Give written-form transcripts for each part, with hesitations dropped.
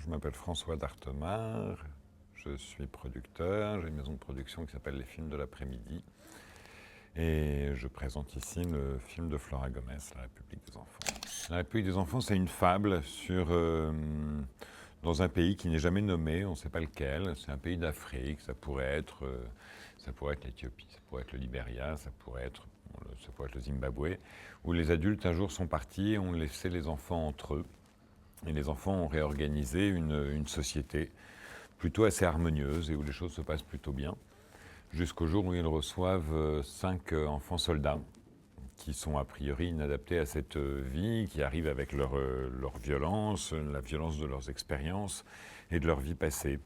Je m'appelle François Dartemar, je suis producteur, j'ai une maison de production qui s'appelle Les Films de l'après-midi et je présente ici le film de Flora Gomez, La République des enfants. La République des enfants, c'est une fable dans un pays qui n'est jamais nommé, on ne sait pas lequel, c'est un pays d'Afrique, ça pourrait être l'Éthiopie, ça pourrait être le Libéria, ça pourrait être le Zimbabwe, où les adultes un jour sont partis et ont laissé les enfants entre eux. Et les enfants ont réorganisé une société plutôt assez harmonieuse et où les choses se passent plutôt bien, jusqu'au jour où ils reçoivent 5 enfants soldats qui sont a priori inadaptés à cette vie, qui arrivent avec leur violence, la violence de leurs expériences et de leur vie passée.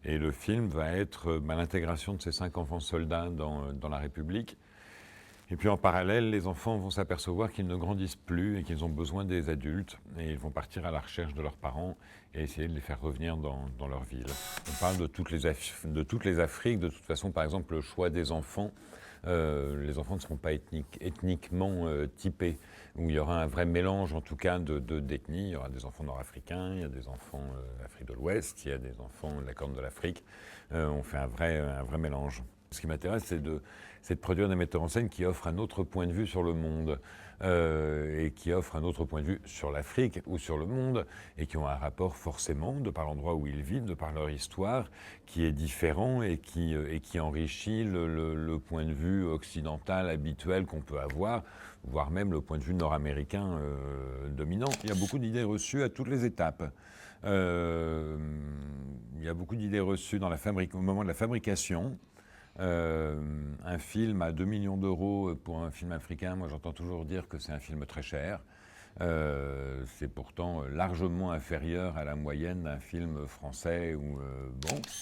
Et le film va être l'intégration de ces 5 enfants soldats dans la République. Et puis en parallèle, les enfants vont s'apercevoir qu'ils ne grandissent plus et qu'ils ont besoin des adultes. Et ils vont partir à la recherche de leurs parents et essayer de les faire revenir dans leur ville. On parle de toutes les Afriques. De toute façon, par exemple, le choix des enfants, les enfants ne seront pas ethniquement typés. Où il y aura un vrai mélange, en tout cas, d'ethnies. Il y aura des enfants nord-africains, il y a des enfants d'Afrique de l'Ouest, il y a des enfants de la Corne de l'Afrique. On fait un vrai mélange. Ce qui m'intéresse, c'est de produire des metteurs en scène qui offrent un autre point de vue sur le monde et qui offrent un autre point de vue sur l'Afrique ou sur le monde et qui ont un rapport forcément, de par l'endroit où ils vivent, de par leur histoire, qui est différent et qui enrichit le point de vue occidental habituel qu'on peut avoir, voire même le point de vue nord-américain dominant. Il y a beaucoup d'idées reçues à toutes les étapes. Il y a beaucoup d'idées reçues au moment de la fabrication. Un film à 2 millions d'euros pour un film africain, moi j'entends toujours dire que c'est un film très cher. C'est pourtant largement inférieur à la moyenne d'un film français.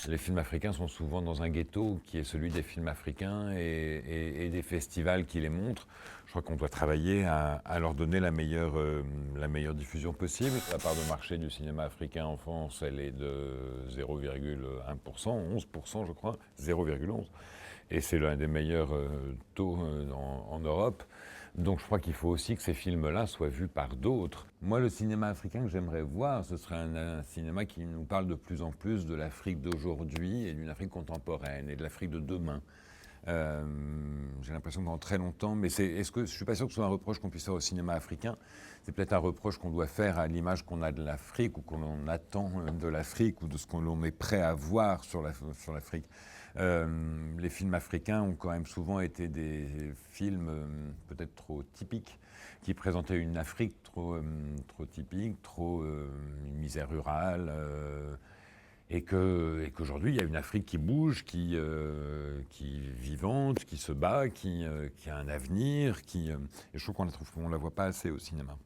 Les films africains sont souvent dans un ghetto qui est celui des films africains et des festivals qui les montrent. Je crois qu'on doit travailler à leur donner la meilleure diffusion possible. La part de marché du cinéma africain en France, elle est de 0,1%, 11% je crois, 0,11%. Et c'est l'un des meilleurs taux en Europe. Donc je crois qu'il faut aussi que ces films-là soient vus par d'autres. Moi, le cinéma africain que j'aimerais voir, ce serait un cinéma qui nous parle de plus en plus de l'Afrique d'aujourd'hui et d'une Afrique contemporaine et de l'Afrique de demain. J'ai l'impression que pendant très longtemps, mais je ne suis pas sûr que ce soit un reproche qu'on puisse faire au cinéma africain. C'est peut-être un reproche qu'on doit faire à l'image qu'on a de l'Afrique ou qu'on attend de l'Afrique ou de ce qu'on est prêt à voir sur l'Afrique. Les films africains ont quand même souvent été des films peut-être trop typiques, qui présentaient une Afrique trop typique, une misère rurale. Et qu'aujourd'hui, il y a une Afrique qui bouge, qui est vivante, qui se bat, qui a un avenir, et je trouve qu'on la voit pas assez au cinéma.